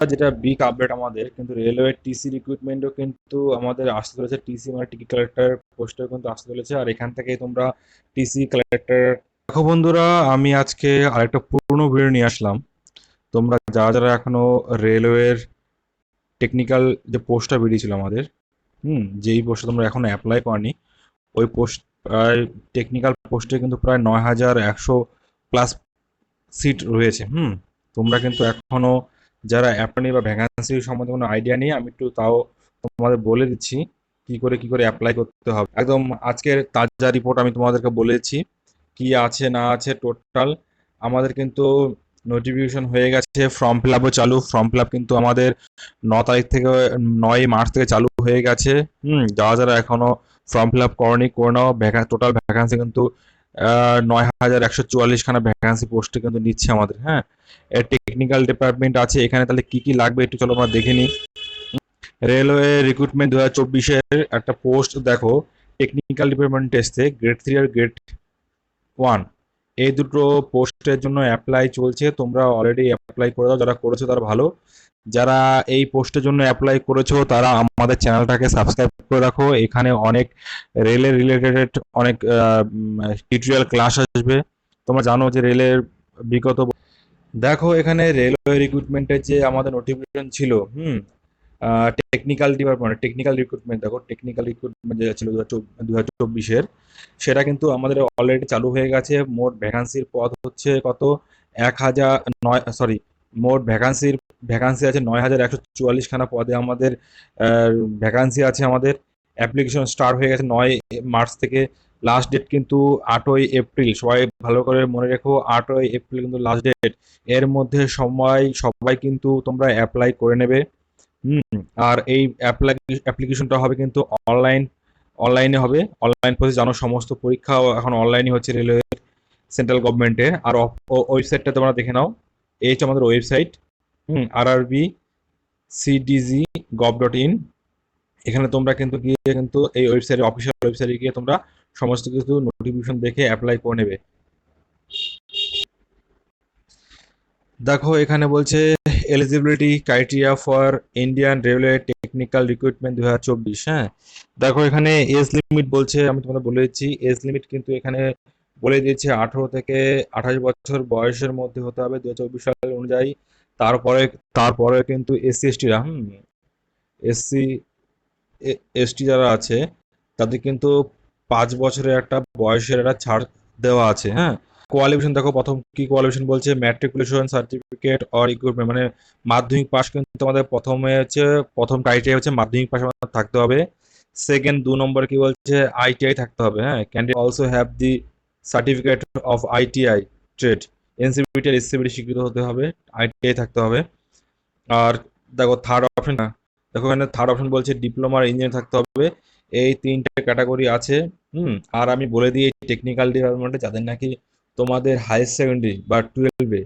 যেটা big update আমাদের কিন্তু রেলওয়ে টিসি রিক্রুটমেন্টও কিন্তু আমাদের আসতে চলেছে। টিসি মানে টিকিট কালেক্টর পোস্টও কিন্তু আসতে চলেছে, আর এখান থেকেই তোমরা টিসি কালেক্টর। দেখো বন্ধুরা, আমি আজকে আরেকটা পুরনো ভিডিও নিয়ে আসলাম। তোমরা যারা যারা এখনো রেলওয়ের টেকনিক্যাল যে পোস্টটা বেরিয়েছিল আমাদের, যেই পোস্টে তোমরা এখনো অ্যাপ্লাই করনি, ওই পোস্ট টেকনিক্যাল পোস্টে কিন্তু প্রায় 9100 প্লাস সিট রয়েছে। তোমরা কিন্তু এখনো যারা অ্যাপ্লাই বা ভ্যাকান্সি সম্বন্ধে কোনো আইডিয়া নেই, আমি একটু তাও তোমাদের বলে দিচ্ছি কি করে অ্যাপ্লাই করতে হবে। একদম আজকের তাজা রিপোর্ট আমি তোমাদেরকে বলেছি কি আছে না আছে টোটাল। আমাদের কিন্তু নোটিফিকেশন হয়ে গেছে, ফর্ম ফিল আপও চালু। ফর্ম ফিল আপ কিন্তু আমাদের 9 তারিখ থেকে, 9 মার্চ থেকে চালু হয়ে গেছে। যারা যারা এখনো ফর্ম ফিল আপ করনি করে নাও। টোটাল ভ্যাকান্সি কিন্তু 9144খানা ভ্যাকান্সি পোস্টে কিন্তু নিচ্ছে আমাদের। হ্যাঁ, এর টেকনিক্যাল ডিপার্টমেন্ট আছে এখানে। তাহলে কি কি লাগবে একটু চলো আমরা দেখে নিই। রেলওয়ে রিক্রুটমেন্ট 2024-এর একটা পোস্ট দেখো। টেকনিক্যাল ডিপার্টমেন্ট টেস্টে গ্রেড 3 আর গ্রেড 1 এই দুটো পোস্টের জন্য অ্যাপ্লাই চলছে। তোমরা অলরেডি অ্যাপ্লাই করে দাও, যারা করেছো তারা ভালো। যারা এই পোস্টের জন্য অ্যাপ্লাই করেছো তারা আমাদের চ্যানেলটাকে সাবস্ক্রাইব করে রাখো। এখানে অনেক রেলের রিলেটেড অনেক টিউটোরিয়াল ক্লাস আসবে। তোমরা জানো যে রেলের বিগত, দেখো এখানে রেলওয়ে রিক্রুটমেন্টের যে আমাদের নোটিফিকেশন ছিল, টেকনিক্যাল ডিপার্টমেন্ট টেকনিক্যাল রিক্রুটমেন্ট, দেখো টেকনিক্যাল রিক্রুটমেন্ট যেটা ছিল 2024-এর, সেটা কিন্তু আমাদের অলরেডি চালু হয়ে গেছে। মোট ভ্যাকান্সির পদ হচ্ছে কত, 1009, সরি, মোট ভ্যাকান্সি আছে 9144খানা পদে আমাদের ভ্যাকান্সি আছে আমাদের। অ্যাপ্লিকেশন স্টার্ট হয়ে গেছে 9 মার্চ থেকে। লাস্ট ডেট কিন্তু 8ই এপ্রিল। সবাই ভালো করে মনে রেখো, 8ই এপ্রিল কিন্তু লাস্ট ডেট। এর মধ্যে সবাই কিন্তু তোমরা অ্যাপ্লাই করে নেবে। আর এই অ্যাপ্লিকেশনটা হবে কিন্তু অনলাইনে হবে। অনলাইন প্রসেস, জানো সমস্ত পরীক্ষা এখন অনলাইনে হচ্ছে রেলওয়ে সেন্ট্রাল গভর্নমেন্টের। আর ওয়েবসাইটটা তোমরা দেখে নাও, এই হচ্ছে আমাদের ওয়েবসাইট, rrbcdg.gov.in। এখানে তোমরা কিন্তু গিয়ে কিন্তু এই ওয়েবসাইটে, অফিসিয়াল ওয়েবসাইটে গিয়ে তোমরা সমস্ত কিছু নোটিফিকেশন দেখে অ্যাপ্লাই করে নেবে। দেখো এখানে বলছে eligibility criteria for Indian railway technical recruitment 2024। হ্যাঁ, দেখো এখানে এজ লিমিট বলছে, আমি তোমাদের বলে দিচ্ছি এজ লিমিট কিন্তু এখানে বলে দিয়েছে 18 থেকে 28 বছর বয়সের মধ্যে হতে হবে 2024 সাল অনুযায়ী। তারপরে তারপরে কিন্তু SC ST-রা, এসসি এসটি যারা আছে তাদের কিন্তু 5 বছরের একটা বয়সের একটা ছাড় দেওয়া আছে। হ্যাঁ, কোয়ালিফিকেশন দেখো, প্রথম কি কোয়ালিফিকেশন বলছে, ম্যাট্রিকুলেশন সার্টিফিকেট অর ইকুইপমেন্ট, মানে মাধ্যমিক পাস কিন্তু আমাদের প্রথমে হচ্ছে, প্রথম ক্রাইটেরিয়া হচ্ছে মাধ্যমিক পাস আমাদের থাকতে হবে। সেকেন্ড 2 নম্বর কি বলছে, ITI থাকতে হবে। হ্যাঁ, candidate also have the certificate of ITI trade, NCVT আর এসসিবিটি স্বীকৃত হতে হবে, ITI থাকতে হবে। আর দেখো থার্ড অপশন, দেখো এখানে থার্ড অপশন বলছে ডিপ্লোমার ইঞ্জিনিয়ার থাকতে হবে। এই তিনটে ক্যাটাগরি আছে। আর আমি বলে দিই টেকনিক্যাল ডিপার্টমেন্টে যাদের নাকি তোমাদের হায়ার সেকেন্ডারি বা 12-এ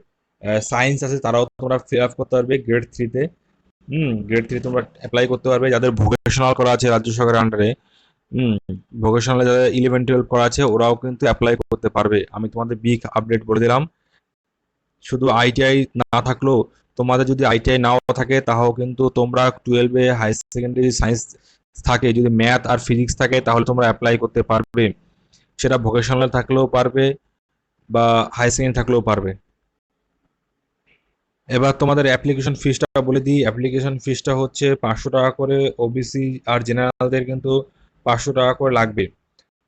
সায়েন্স আছে, তারাও তোমরা ফিল আপ করতে পারবে গ্রেড 3-তে। গ্রেড 3 তোমরা অ্যাপ্লাই করতে পারবে। যাদের ভোকেশনাল করা আছে রাজ্য সরকারের আন্ডারে, ভোকেশনালে যাদের 11-12 করা আছে ওরাও কিন্তু অ্যাপ্লাই করতে পারবে। আমি তোমাদের বিগ আপডেট বলে দিলাম। শুধু ITI না থাকলেও, তোমাদের যদি ITI নাও থাকে তাও কিন্তু তোমরা 12-এ হায়ার সেকেন্ডারি সায়েন্স থাকে, যদি ম্যাথ আর ফিজিক্স থাকে তাহলে তোমরা অ্যাপ্লাই করতে পারবে। সেটা ভোকেশনাল থাকলেও পারবে বা হায়ার সেকেন্ডারি থাকলেও পারবে। এবার তোমাদের অ্যাপ্লিকেশন ফিসটা বলে দিই। অ্যাপ্লিকেশন ফিসটা হচ্ছে 500 টাকা করে। OBC আর জেনারেলদের কিন্তু 500 টাকা করে লাগবে।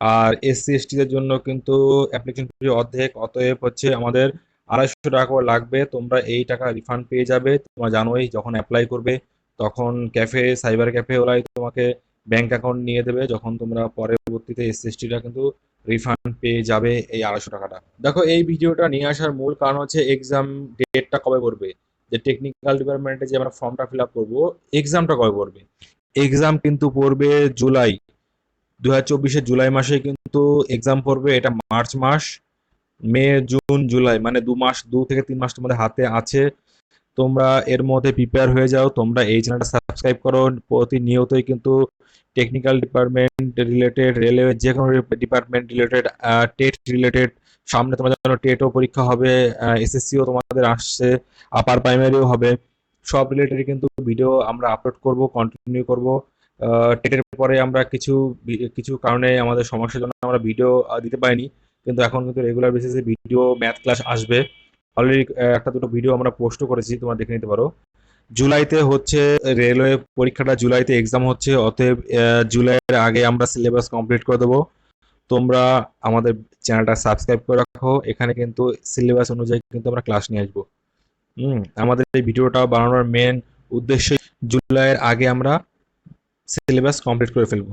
আর SC ST-দের জন্য কিন্তু অ্যাপ্লিকেশন ফি অর্ধেক, অতএব হচ্ছে আমাদের 250 টাকা করে লাগবে। তোমরা এই টাকা রিফান্ড পেয়ে যাবে। তোমরা জানোই যখন অ্যাপ্লাই করবে তখন সাইবার ক্যাফে ওরাই তোমাকে ব্যাংক অ্যাকাউন্ট নিয়ে দেবে। যখন তোমরা পরবর্তীতে SC ST-রা কিন্তু রিফান্ড পেয়ে যাবে এই 250 টাকাটা। দেখো এই ভিডিওটা নিয়ে আসার মূল কারণ হচ্ছে এক্সাম ডেটটা কবে করবে, যে টেকনিক্যাল ডিপার্টমেন্টে যে আমরা ফর্মটা ফিল আপ করবো, এক্সামটা কবে পড়বে। এক্সাম কিন্তু পড়বে জুলাই, 2024-এর জুলাই মাসে কিন্তু এক্সাম পড়বে। এটা মার্চ মাস, মে, জুন, জুলাই, মানে 2 মাস, 2 থেকে 3 মাস তোমাদের হাতে আছে। তোমরা এর মধ্যে প্রিপেয়ার হয়ে যাও। তোমরা এই চ্যানেলটা সাবস্ক্রাইব করো। প্রতিনিয়তই কিন্তু টেকনিক্যাল ডিপার্টমেন্ট রিলেটেড, রেলওয়ে যে কোনো ডিপার্টমেন্ট রিলেটেড, টেট রিলেটেড, সামনে তোমাদের জন্য টেটও পরীক্ষা হবে, SSC-ও তোমাদের আসছে, আপার প্রাইমারিও হবে। সব রিলেটেড কিন্তু ভিডিও আমরা আপলোড করব, কন্টিনিউ করব। টেটের পরে আমরা কিছু কিছু কারণে আমাদের সমস্যার জন্য আমরা ভিডিও দিতে পারিনি, কিন্তু এখন কিন্তু রেগুলার বেসিসে ভিডিও ম্যাথ ক্লাস আসবে। অলরেডি একটা দুটো ভিডিও আমরা পোস্টও করেছি, তোমরা দেখে নিতে পারো। জুলাইতে হচ্ছে রেলওয়ে পরীক্ষাটা, জুলাইতে এক্সাম হচ্ছে, অতএব জুলাইয়ের আগে আমরা সিলেবাস কমপ্লিট করে দেবো। তোমরা আমাদের চ্যানেলটা সাবস্ক্রাইব করে রাখো, এখানে কিন্তু সিলেবাস অনুযায়ী কিন্তু আমরা ক্লাস নিয়ে আসবো। আমাদের এই ভিডিওটা বানানোর মেন উদ্দেশ্য জুলাইয়ের আগে আমরা সিলেবাস কমপ্লিট করে ফেলবো।